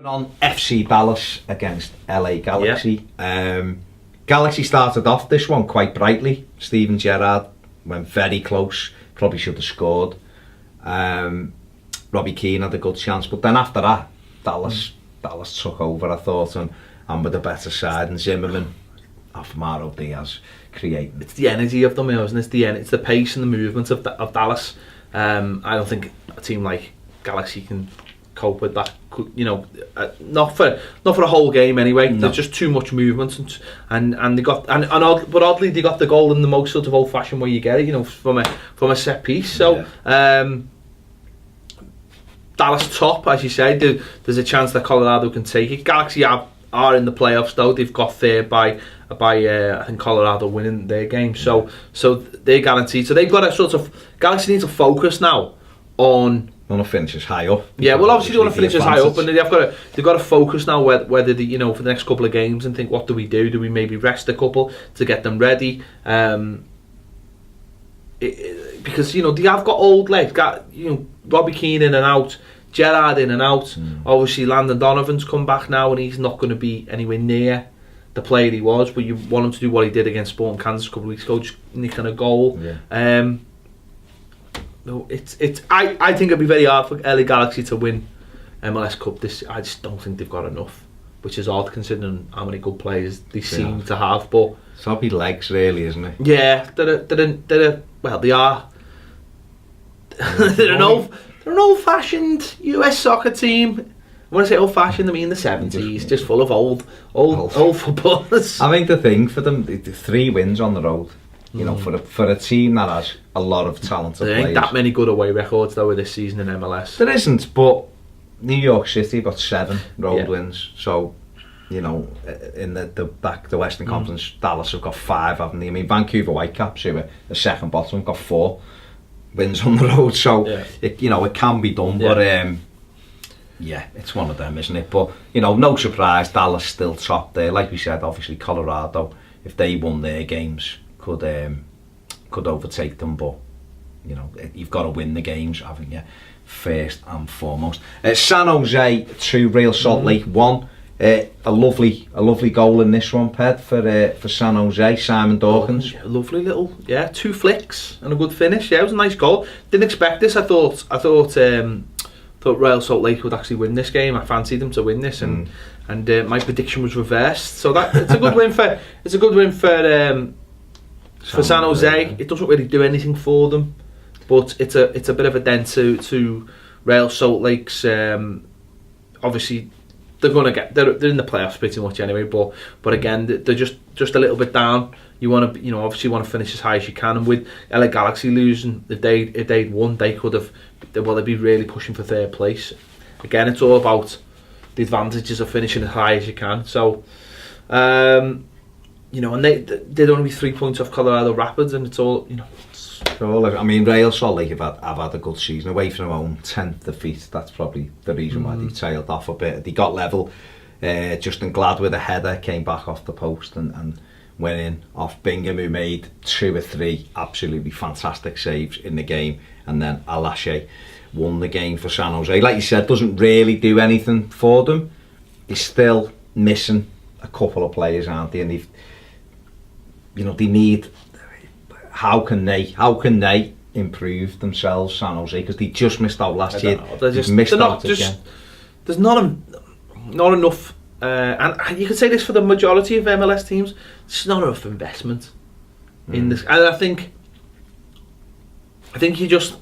On FC Dallas against LA Galaxy. Galaxy started off this one quite brightly. Steven Gerrard went very close, probably should have scored. Robbie Keane had a good chance, but then after that, Dallas took over, I thought, and with a better side, and Zimmerman off Mauro Diaz creating. It's the energy of them, isn't it? It's the pace and the movement of Dallas. I don't think a team like Galaxy can cope with that, not for a whole game anyway. No. There's just too much movement, and they got but oddly they got the goal in the most sort of old-fashioned way you get it, from a set piece. So Dallas top, as you say. There's a chance that Colorado can take it. Galaxy are in the playoffs though. They've got there by I think Colorado winning their game, so they're guaranteed. So they've got a sort of, Galaxy needs to focus now on. Want to finish as high up. Yeah, well, obviously they want to finish as high up, and they've got to focus now whether they, for the next couple of games, and think, what do we do? Do we maybe rest a couple to get them ready? Because they have got old legs. Robbie Keane in and out, Gerrard in and out. Obviously, Landon Donovan's come back now, and he's not going to be anywhere near the player he was. But you want him to do what he did against Sporting Kansas a couple of weeks ago, just nicking a goal. Yeah. No, I think it'd be very hard for LA Galaxy to win MLS Cup this. I just don't think they've got enough, which is odd considering how many good players they seem to have. But it's probably legs, really, isn't it? Yeah, they are. They're an old-fashioned US soccer team. When I say old-fashioned, I mean the 70s, just full of old footballers. I think the thing for them, the 3 wins on the road. For a team that has a lot of talented players. There ain't that many good away records though with this season in MLS. There isn't, but New York City got 7 road wins. So, in the Western Conference, Dallas have got 5, haven't they? I mean, Vancouver Whitecaps, who are the second bottom, have got 4 wins on the road. So, it can be done. Yeah. But it's one of them, isn't it? But no surprise, Dallas still top there. Like we said, obviously Colorado, if they won their games, could overtake them, but you've got to win the games, haven't you, first and foremost. San Jose 2, Real Salt Lake 1. A lovely goal in this one, Ped, for San Jose. Simon Dawkins. Lovely little 2 flicks and a good finish. Yeah, it was a nice goal. Didn't expect this. I thought Real Salt Lake would actually win this game. I fancied them to win this, and my prediction was reversed. So it's a good win for San Jose. It doesn't really do anything for them, but it's a bit of a dent to Real Salt Lake's. Obviously, they're in the playoffs pretty much anyway. But again, they're just a little bit down. You want to obviously want to finish as high as you can. And with LA Galaxy losing, if they'd won, they could have. They'd be really pushing for 3rd place. Again, it's all about the advantages of finishing as high as you can. So. And they'd only be 3 points off Colorado Rapids, and it's all, I mean, Real Salt Lake have had a good season away from home, 10th defeat. That's probably the reason why they tailed off a bit. They got level. Justin Glad with a header came back off the post and went in off Bingham, who made 2 or 3 absolutely fantastic saves in the game, and then Alashe won the game for San Jose. Like you said, doesn't really do anything for them. They're still missing a couple of players, aren't they? And they need. How can they improve themselves, San Jose? Because they just missed out last year. They've missed out again. There's not enough, and you could say this for the majority of MLS teams. There's not enough investment in this, and I think you just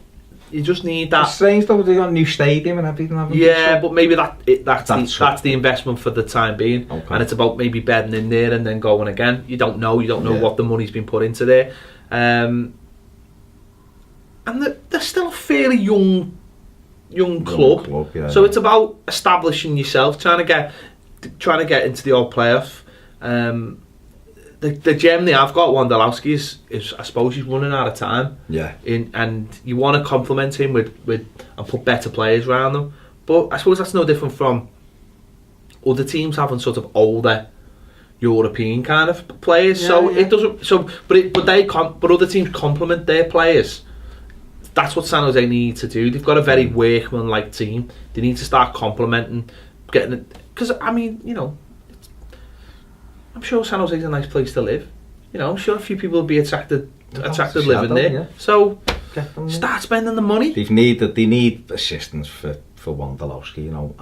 need that. It's strange though, they got a new stadium and everything. But maybe that's the investment for the time being, and it's about maybe bedding in there and then going again. You don't know what the money's been put into there, and they're still a fairly young club. So it's about establishing yourself, trying to get into the old playoff. The gem they have got, Wondolowski, is I suppose he's running out of time. Yeah. And you want to complement him with and put better players around them. But I suppose that's no different from other teams having sort of older European kind of players. It doesn't. But other teams complement their players. That's what San Jose need to do. They've got a very workmanlike team. They need to start complementing getting it. Because, I mean, you know, I'm sure San Jose's a nice place to live. You know, I'm sure a few people would be attracted living there. Yeah. So, start spending the money. They need assistance for Wondolowski, you know.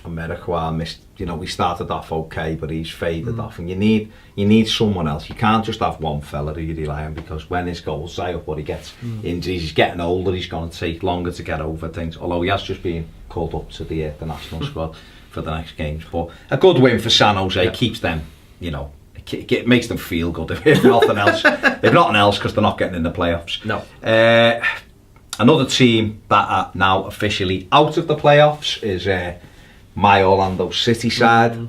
America missed, you know, we started off okay, but he's faded off, and you need someone else. You can't just have one fella who you rely on, because when his goals dry up or he gets injuries, he's getting older, he's going to take longer to get over things, although he has just been called up to the national squad for the next games. But a good win for San Jose keeps them, you know, it makes them feel good, if nothing else. If nothing else, because they're not getting in the playoffs. No. Another team that are now officially out of the playoffs is my Orlando City side,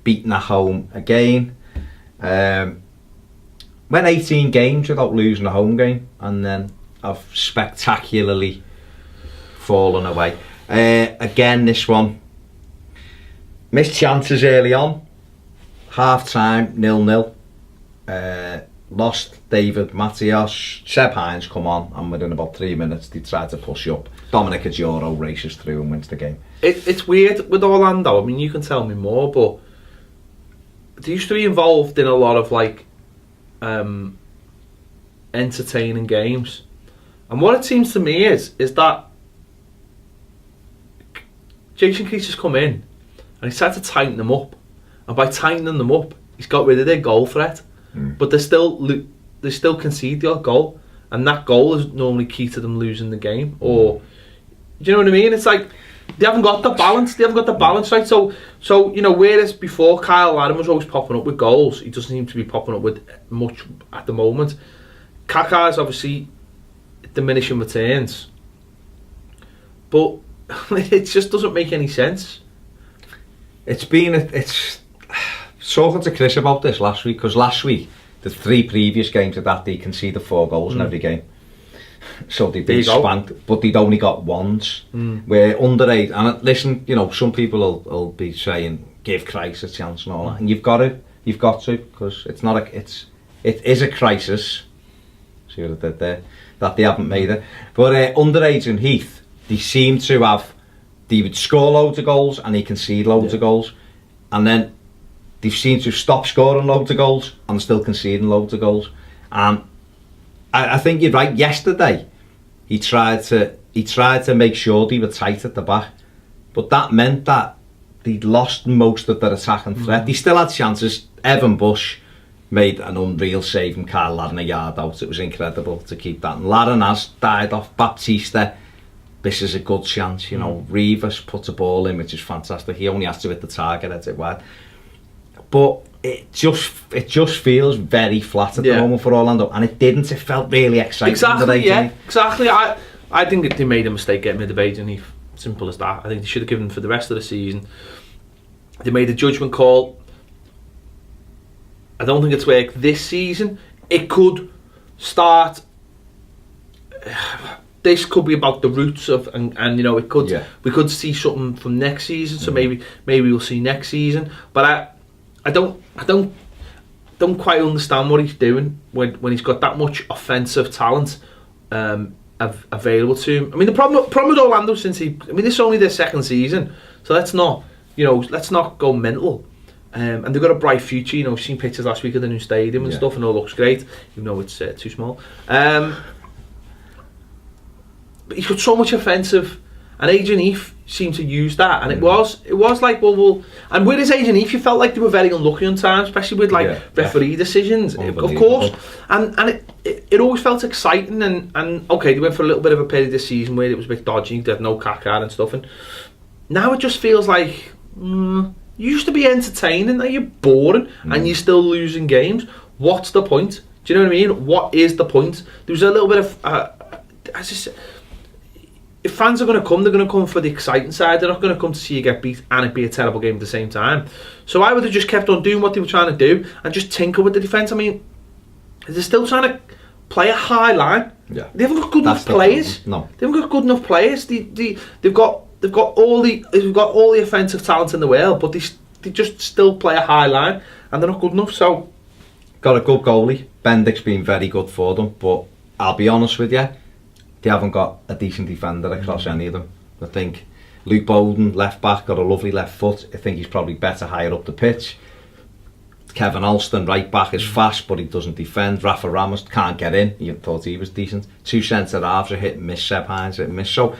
beaten at home again. Went 18 games without losing a home game, and then I've spectacularly fallen away. Again, this one, missed chances early on, half time 0-0. Lost David Matias, Seb Hines come on, and within about 3 minutes they tried to push up. Dominic Adjoro races through and wins the game. It's weird with Orlando. I mean, you can tell me more, but they used to be involved in a lot of like entertaining games, and what it seems to me is that Jason Keats has come in and he's tried to tighten them up, and by tightening them up, he's got rid of their goal threat. But they still concede the odd goal, and that goal is normally key to them losing the game. Or, do you know what I mean? It's like they haven't got the balance. Right. So you know, whereas before Kyle Adam was always popping up with goals, he doesn't seem to be popping up with much at the moment. Kaká's obviously diminishing returns, but it just doesn't make any sense. It's talking to Chris about this last week, because last week the 3 previous games of that they conceded 4 goals in every game, so they've been spanked, but they'd only got ones. Where underage, and listen, you know, some people will be saying give Christ a chance and all that, and you've got to, because it is a crisis. See what I did there? That they haven't made it. But underage and Heath, they would score loads of goals and they concede loads of goals, and then they seem to stop scoring loads of goals and still conceding loads of goals. And I think you're right. Yesterday, he tried to make sure they were tight at the back, but that meant that they'd lost most of their attacking threat. They still had chances. Evan Bush made an unreal save and Kyle Larin a yard out. It was incredible to keep that. And Larin has died off. Baptista, this is a good chance. You know, Rivas put a ball in, which is fantastic. He only has to hit the target, head it wide. But it just feels very flat at the moment for Orlando, and it didn't. It felt really exciting. Exactly. I think they made a mistake getting rid of Baz and Ped. Simple as that. I think they should have given him for the rest of the season. They made a judgment call. I don't think it's worked this season. It could start. This could be about the roots of, and you know, it could. We could see something from next season. So maybe we'll see next season. But I don't quite understand what he's doing when he's got that much offensive talent available to him. I mean, the problem with Orlando this is only their second season, so let's not go mental. And they've got a bright future. You know, we've seen pictures last week of the new stadium and stuff, and it all looks great, even though it's too small. But he's got so much offensive. And Adrian Heath seemed to use that, and it was like, well, and with his Adrian Heath, you felt like they were very unlucky on times, especially with referee decisions, of course. And it always felt exciting, and okay, they went for a little bit of a period this season where it was a bit dodgy, they had no Kaká and stuff, and now it just feels like you used to be entertaining, now you're boring, and you're still losing games. What's the point? Do you know what I mean? What is the point? There was a little bit of if fans are going to come, they're going to come for the exciting side. They're not going to come to see you get beat and it be a terrible game at the same time. So I would have just kept on doing what they were trying to do and just tinker with the defence. I mean, they're still trying to play a high line. Yeah. They haven't got good enough players. No. They haven't got good enough players. They've got all the offensive talent in the world, but they just still play a high line and they're not good enough. So got a good goalie. Bendick's been very good for them, but I'll be honest with you, they haven't got a decent defender across any of them. I think Luke Bowden, left back, got a lovely left foot. I think he's probably better higher up the pitch. Kevin Alston, right back, is fast, but he doesn't defend. Rafa Ramos can't get in. You thought he was decent. 2 centre halves are hit and miss. Seb Hines hit and miss. So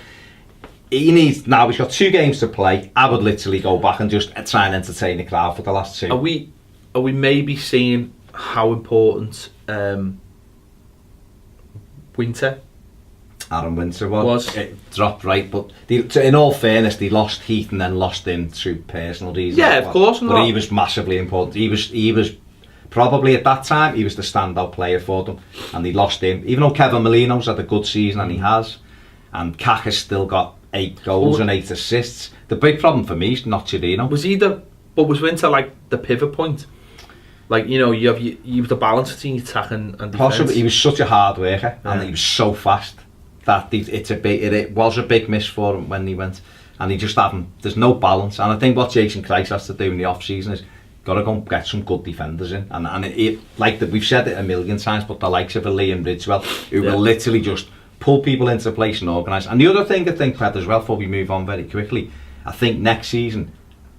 he needs, now he's got 2 games to play. I would literally go back and just try and entertain the crowd for the last 2. Are we maybe seeing how important Winter? Aaron Winter was. It dropped, right, but in all fairness, they lost Heath and then lost him through personal reasons. Yeah, of course. But he was massively important. He was probably at that time, he was the standout player for them, and they lost him. Even though Kevin Molino's had a good season, and he has, and Kaka's still got 8 goals and 8 assists. The big problem for me is not Chirino. Was Winter like the pivot point? Like, you know, you have the balance between attack and defence. Possibly, he was such a hard worker, and he was so fast that it was a big miss for him when he went, and he just there's no balance. And I think what Jason Christ has to do in the off season is got to go and get some good defenders in, and it like that, we've said it a million times, but the likes of Liam Ridgewell, who will literally just pull people into place and organise. And the other thing I think, Ped, as well, before we move on very quickly, I think next season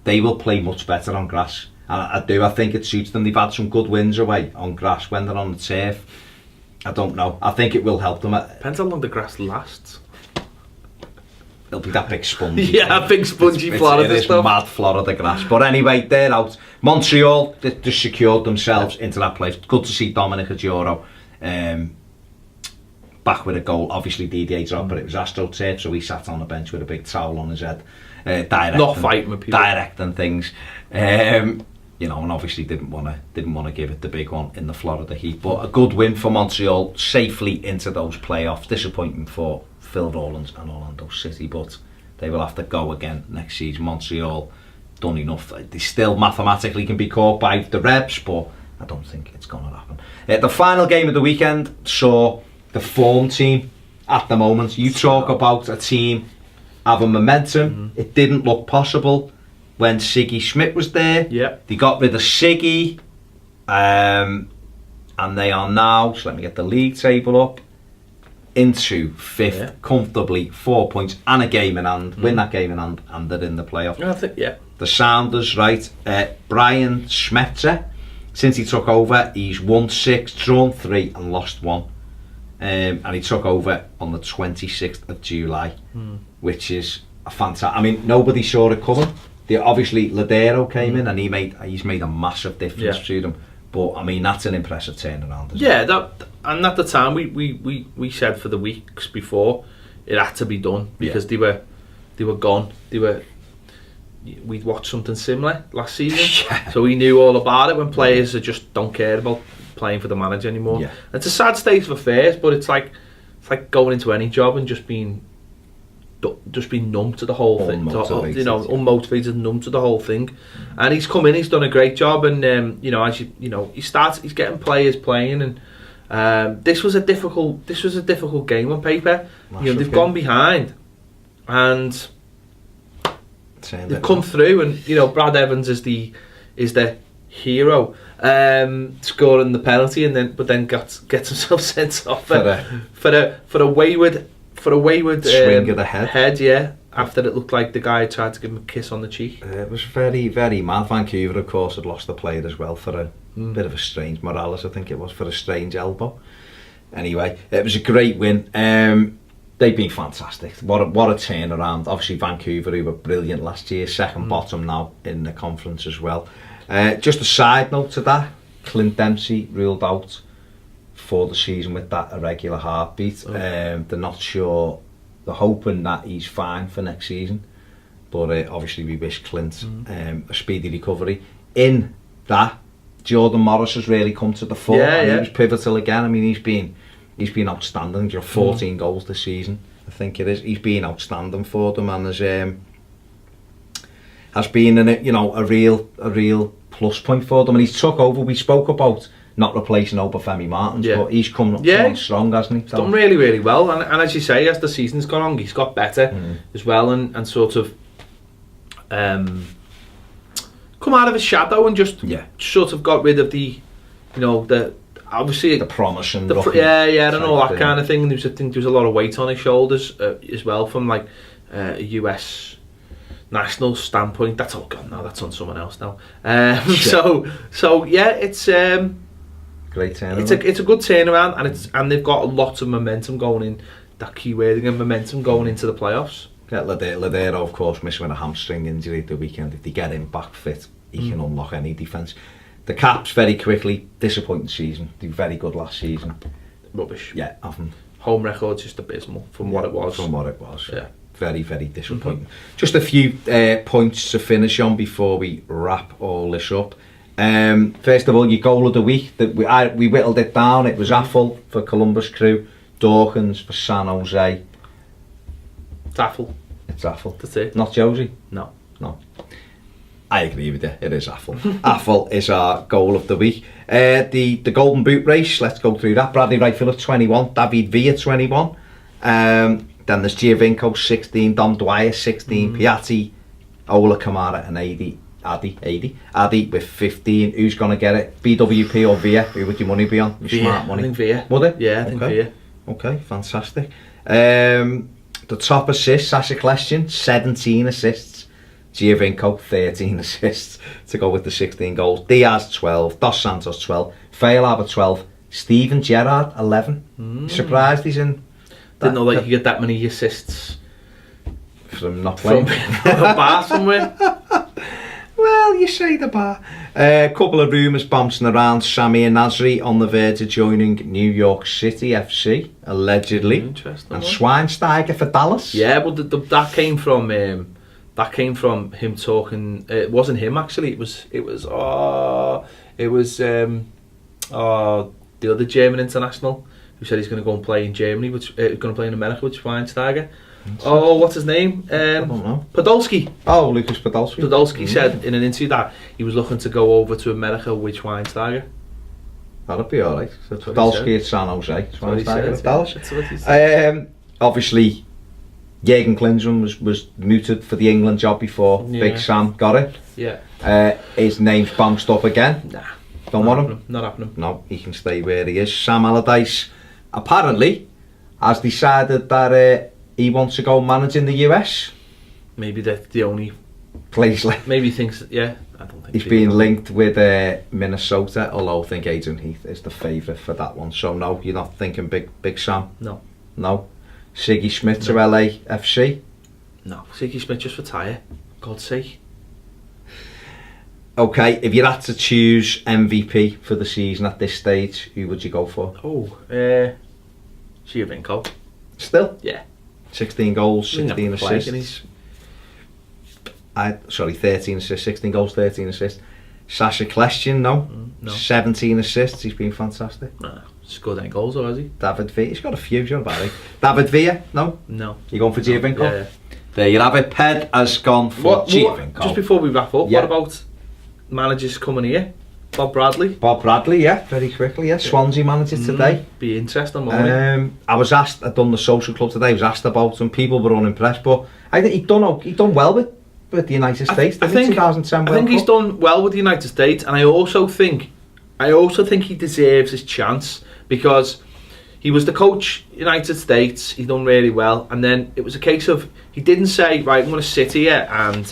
they will play much better on grass, and I think it suits them. They've had some good wins away on grass when they're on the turf. I don't know. I think it will help them. Depends how long the grass lasts. It'll be that big spongy yeah, big spongy Florida stuff. It is mad Florida grass. But anyway, they're out. Montreal just secured themselves into that place. Good to see Dominic Adjoro back with a goal. Obviously Didier dropped, but it was AstroTurf, so he sat on the bench with a big towel on his head. Not fighting with people. Directing things. You know, and obviously didn't want to give it the big one in the Florida heat. But a good win for Montreal, safely into those playoffs. Disappointing for Phil Rawlins and Orlando City, but they will have to go again next season. Montreal done enough. They still mathematically can be caught by the Rebs, but I don't think it's going to happen. The final game of the weekend saw the form team at the moment. You talk about a team having momentum. It didn't look possible when Siggy Schmidt was there. They got rid of Siggy, and they are now, so let me get the league table up, into 5th, comfortably, 4 points and a game in hand. Win that game in hand, and they're in the playoff. I think, The Sounders, right, Brian Schmetzer, since he took over, he's won 6, drawn 3 and lost 1. And he took over on the 26th of July, which is a fantastic. I mean, nobody saw it coming. Obviously Ladero came in and he's made a massive difference to them. But I mean, that's an impressive turnaround. And at the time we said for the weeks before it had to be done because they were gone. We'd watched something similar last season, so we knew all about it when players just don't care about playing for the manager anymore. It's a sad state of affairs, but it's like going into any job and just being numb to the whole thing, unmotivated and numb to the whole thing. And he's come in, he's done a great job, and he's getting players playing, and this was a difficult game on paper. They've gone behind, and they've come through, and Brad Evans is the hero, scoring the penalty, and then gets himself sent off for a wayward swing of the head. After it looked like the guy tried to give him a kiss on the cheek. It was very, very mad. Vancouver, of course, had lost the player as well for a bit of a strange, Morales I think it was, for a strange elbow. Anyway, it was a great win. They've been fantastic. What a turnaround. Obviously Vancouver, who were brilliant last year, second bottom now in the conference as well. Just a side note to that, Clint Dempsey ruled out for the season with that irregular heartbeat. They're not sure. They're hoping that he's fine for next season, but obviously we wish Clint a speedy recovery. In that, Jordan Morris has really come to the fore, and he was pivotal again. I mean, he's been outstanding. 14 goals this season, I think it is. He's been outstanding for them, and has been a real plus point for them. And he's took over. We spoke about not replacing Obafemi Martins, but he's come on strong, hasn't he? He's done really, really well, and as you say, as the season's gone on, he's got better as well, and sort of come out of his shadow and just sort of got rid of the obviously the promise and and all that kind of thing. And I think there was a lot of weight on his shoulders as well from like a US national standpoint, that's all gone now. That's on someone else now. So yeah, it's great turnaround. It's a good turnaround, and they've got a lot of momentum going in. That key word again, momentum going into the playoffs. Yeah, Ladero, of course, missing with a hamstring injury at the weekend. If they get him back fit, he can unlock any defence. The Caps, very quickly, disappointing season. They were very good last season. Rubbish. Yeah, often. Home record's just abysmal from what it was. From what it was. Yeah. Very, very disappointing. Just a few points to finish on before we wrap all this up. First of all, your goal of the week. We whittled it down. It was Affle for Columbus Crew, Dawkins for San Jose. It's Affle. It's Affle. That's it. Not Josie? No. I agree with you. It is Affle. Affle is our goal of the week. The Golden Boot race. Let's go through that. Bradley Wrightfield at 21. David Villa 21. Then there's Giovinco 16. Dom Dwyer 16. Piatti, Ola Kamara and Addy with 15. Who's going to get it? BWP or Villa? Who would your money be on? Your smart money? I think Villa. Would it? Yeah, I think Villa. Okay, fantastic. The top assist, Sasha Kleshin, 17 assists. Giovinco, 13 assists to go with the 16 goals. Diaz, 12. Dos Santos, 12. Feilhaber, 12. Steven Gerrard, 11. Surprised he's in... Didn't know that you get that many assists from not playing. From a bar somewhere. Well, you say the bar. A couple of rumours bouncing around. Samir Nasri on the verge of joining New York City FC, allegedly. Interesting. And Schweinsteiger for Dallas. Yeah, but that came from him talking. It wasn't him actually. It was the other German international who said he's going to go and play in Germany, which going to play in America with Schweinsteiger. Oh, what's his name? I don't know. Podolski. Oh, Lucas Podolski. Podolski said in an interview that he was looking to go over to America with Schweinsteiger. That'd be alright. So Podolski at San Jose, Schweinsteiger at Dallas. That's what he said. Obviously, Jürgen Klinsmann was mooted for the England job before Big Sam got it. Yeah. His name's bounced up again. Nah. Don't want him? Not happening. No, he can stay where he is. Sam Allardyce apparently has decided that he wants to go managing the US. Maybe that's the only place left. Maybe he thinks, yeah. I don't think he's being linked with Minnesota, although I think Adrian Heath is the favourite for that one. So no, you're not thinking Big Sam? No. Siggy Schmidt to LAFC? No, Siggy Schmidt just retire. God's sake. Okay, if you had to choose MVP for the season at this stage, who would you go for? Giovinco. Still? Yeah. 16 goals, 16 assists. 13 assists, 16 goals, 13 assists. Sasha Kleshin, no. 17 assists, he's been fantastic. Nah, scored any goals or has he? David Villa, he's got a few, John Barry. David Villa, no. You going for Giovinco? Yeah. There you have it. Ped has gone for Giovinco. Just before we wrap up, what about managers coming here? Bob Bradley, yeah, very quickly, yeah. Swansea manager today. Be interesting, won't it? I was asked, I'd done the social club today, I was asked about him, people were unimpressed, but I think he'd done well with the United States. I think 2010 I think he's done well with the United States, and I also think he deserves his chance, because he was the coach United States, he done really well, and then it was a case of, he didn't say, right, I'm going to sit here and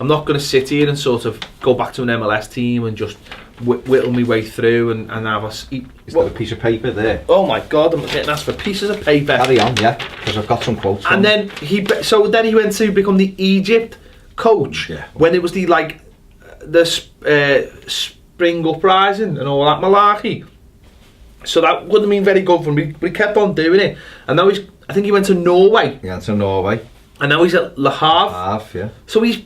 I'm not going to sit here and sort of go back to an MLS team and just whittle my way through and have us eat. Is there a piece of paper there? Oh my God, I'm getting asked for pieces of paper. Carry on, yeah, because I've got some quotes. And then he went to become the Egypt coach when it was the spring uprising and all that malarkey. So that wouldn't have been very good for him, but he kept on doing it. And now I think he went to Norway. And now he's at Le Havre. Yeah. So he's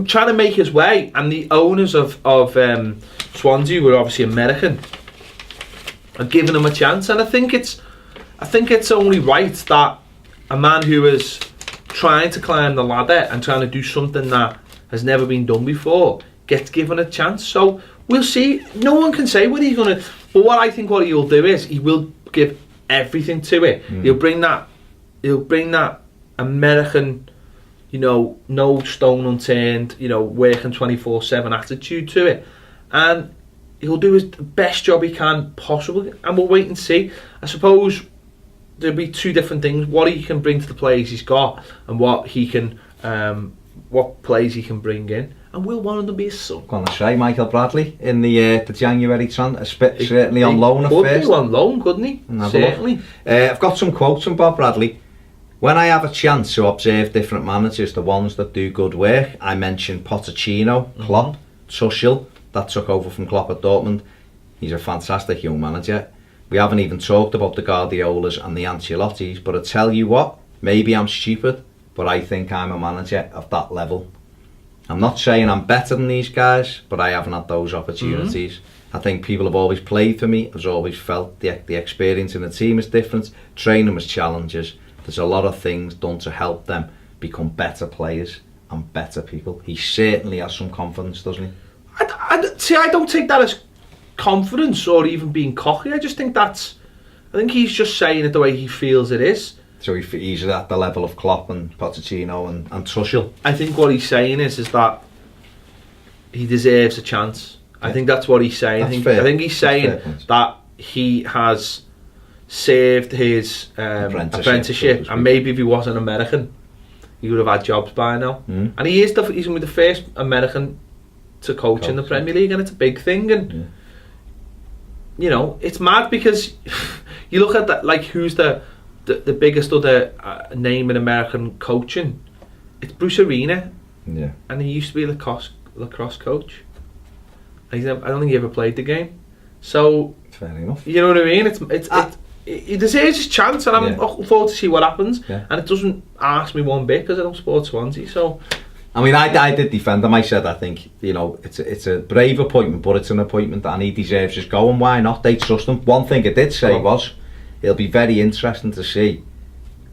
trying to make his way, and the owners of Swansea, who are obviously American, are giving him a chance. And I think it's only right that a man who is trying to climb the ladder and trying to do something that has never been done before gets given a chance. So we'll see. No one can say what he's going to. But what I think what he'll do is he will give everything to it. He'll bring that American, no stone unturned, working 24/7 attitude to it, and he'll do his best job he can possibly, and we'll wait and see. I suppose there'll be two different things: what he can bring to the players he's got, and what he can what players he can bring in, and will one of them be his son? Gonna say Michael Bradley in the January certainly on loan at first. first. Could be on loan, couldn't he? Certainly. I've got some quotes from Bob Bradley. When I have a chance to observe different managers, the ones that do good work, I mention Pochettino, Klopp, Tuchel, that took over from Klopp at Dortmund. He's a fantastic young manager. We haven't even talked about the Guardiolas and the Ancelottis, but I tell you what, maybe I'm stupid, but I think I'm a manager of that level. I'm not saying I'm better than these guys, but I haven't had those opportunities. I think people have always played for me. I've always felt the experience in the team is different. Train them as challengers. There's a lot of things done to help them become better players and better people. He certainly has some confidence, doesn't he? I don't take that as confidence or even being cocky. I think he's just saying it the way he feels it is. So he's at the level of Klopp and Pochettino and Tuchel. I think what he's saying is that he deserves a chance. Yeah. I think that's what he's saying. I think he's saying that he has saved his apprenticeship, and maybe if he wasn't American, he would have had jobs by now. And he's going to be the first American to coach in the Premier League, and it's a big thing. And you know, it's mad because you look at that, like, who's the biggest other name in American coaching? It's Bruce Arena, and he used to be a lacrosse coach. I don't think he ever played the game, so fair enough. You know what I mean? He deserves his chance, and I'm looking forward to see what happens. And it doesn't ask me one bit because I don't support Swansea. So, I mean, I did defend him. I said I think, you know, it's a brave appointment, but it's an appointment and he deserves his go. And why not? They trust him. One thing I did say was, it'll be very interesting to see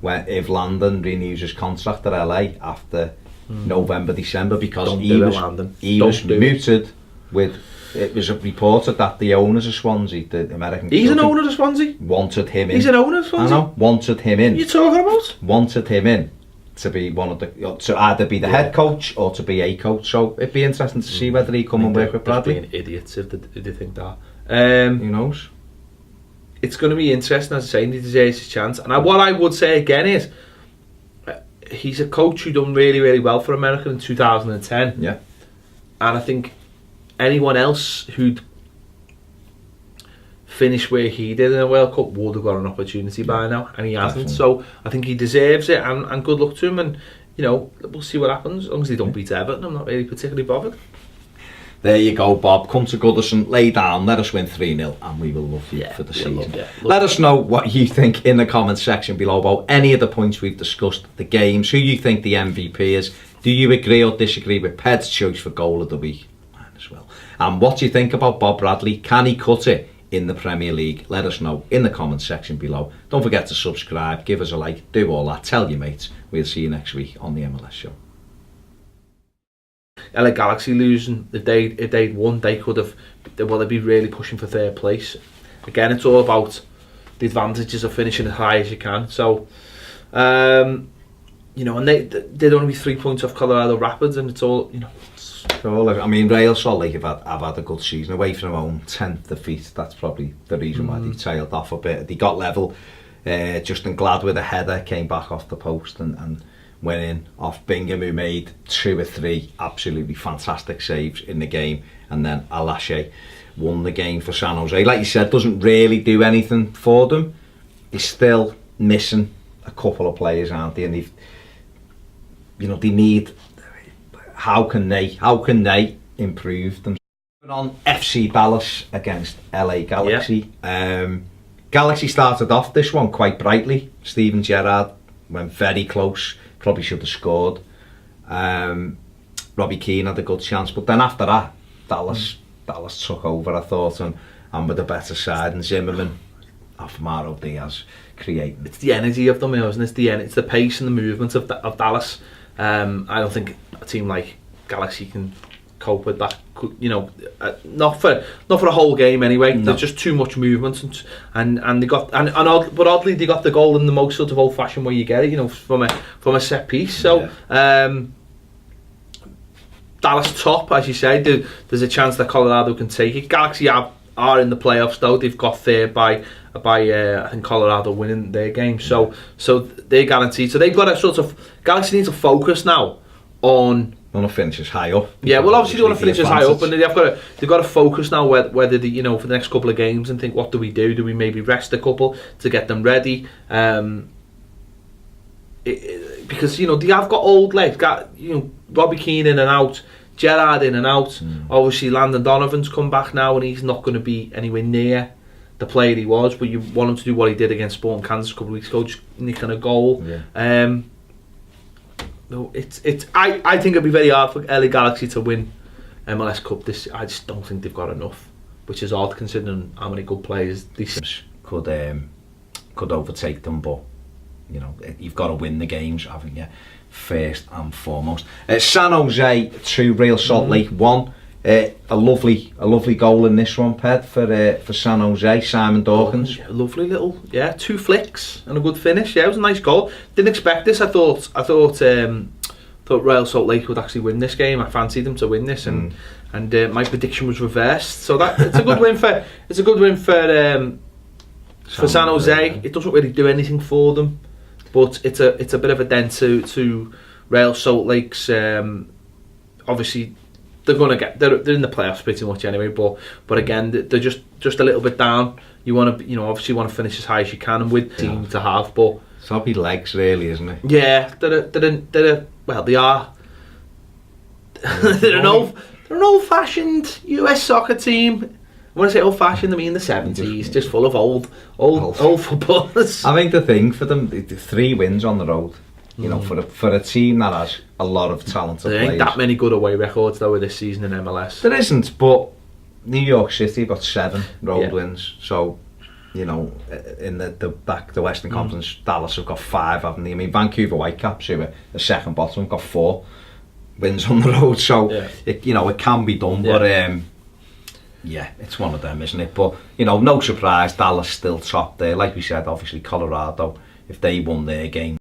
if Landon renews his contract at LA after November, December, because he was muted with. It was reported that the owners of Swansea, the American... He's an owner of Swansea? Wanted him in. He's an owner of Swansea? I know, wanted him in. What are you talking about? Wanted him in to be one of the... to either be the head coach or to be a coach. So it'd be interesting to see whether he'd come and work with Bradley. Being idiots if they think that. Who knows? It's going to be interesting, as I say, and he deserves his chance. And what I would say again is, he's a coach who done really, really well for America in 2010. Yeah. And I think anyone else who'd finished where he did in a World Cup would have got an opportunity by now, and he hasn't. Definitely. So I think he deserves it, and good luck to him. And you know, we'll see what happens. As long as they don't beat Everton, I'm not really particularly bothered. There you go, Bob. Come to Goodison, lay down, let us win 3-0, and we will love you for the season. Let us know what you think in the comments section below about any of the points we've discussed, the games, who you think the MVP is. Do you agree or disagree with Ped's choice for goal of the week? As well. And what do you think about Bob Bradley? Can he cut it in the Premier League? Let us know in the comments section below. Don't forget to subscribe, give us a like, do all that, tell your mates. We'll see you next week on the MLS Show. LA Galaxy losing, if they'd won, they'd be really pushing for third place. Again, it's all about the advantages of finishing as high as you can. So, you know, and they'd only be 3 points off Colorado Rapids, and it's all, you know. I mean, Real Salt Lake have had a good season away from home, 10th defeat. That's probably the reason why they tailed off a bit. They got level. Justin Glad with a header came back off the post and went in off Bingham, who made 2 or 3 absolutely fantastic saves in the game, and then Alache won the game for San Jose. Like you said, doesn't really do anything for them. They're still missing a couple of players, aren't they? And they need. How can they improve them? On FC Dallas against LA Galaxy. Yeah. Galaxy started off this one quite brightly. Steven Gerrard went very close. Probably should have scored. Robbie Keane had a good chance, but then after that, Dallas took over, I thought, and with a better side, and Zimmerman off Mauro Diaz creating. It's the energy of them, isn't it? It's the pace and the movement of Dallas. I don't think a team like Galaxy can cope with that. You know, not for a whole game anyway. No. There's just too much movement, and they got but oddly they got the goal in the most sort of old-fashioned way you get it. You know, from a set piece. So Dallas top, as you say. There's a chance that Colorado can take it. Galaxy are in the playoffs though. They've got third by I think Colorado winning their game. So they're guaranteed. So they've got a sort of Galaxy needs to focus now on. Want to finish as high up. Yeah, well, obviously they want to finish as high up, and advantage. they've got to focus now whether they, you know, for the next couple of games, and think, what do we do? Do we maybe rest a couple to get them ready? Because you know they have got old legs. Got, you know, Robbie Keane in and out, Gerrard in and out. Obviously Landon Donovan's come back now, and he's not going to be anywhere near the player he was. But you want him to do what he did against Sporting Kansas a couple of weeks ago, just nicking a goal. Yeah. No, I think it'd be very hard for LA Galaxy to win MLS Cup this. I just don't think they've got enough, which is odd considering how many good players these could overtake them. But you know, you've got to win the games, haven't you? First and foremost. San Jose 2, Real Salt Lake 1. A lovely goal in this one, Ped, for San Jose. Simon Dawkins. Yeah, lovely little, 2 flicks and a good finish. Yeah, it was a nice goal. Didn't expect this. I thought Real Salt Lake would actually win this game. I fancied them to win this, and my prediction was reversed. So it's a good win for San Jose. It doesn't really do anything for them, but it's a bit of a dent to Real Salt Lake's. Obviously, they're in the playoffs pretty much anyway. But again, they're just a little bit down. You want to, obviously want to finish as high as you can, and with the team to have. But sloppy legs, really, isn't it? Yeah, they are. They're an old-fashioned US soccer team. When I say old-fashioned, I mean the 70s, just full of old footballers. I think the thing for them, 3 wins on the road. You know, for a team that has a lot of talented players. There ain't that many good away records though with this season in MLS. There isn't, but New York City got 7 road wins. So, you know, in the Western Conference, Dallas have got 5, haven't they? I mean, Vancouver Whitecaps, who are the second bottom, got 4 wins on the road. So, it can be done, but it's one of them, isn't it? But, no surprise, Dallas still top there. Like we said, obviously Colorado, if they won their game,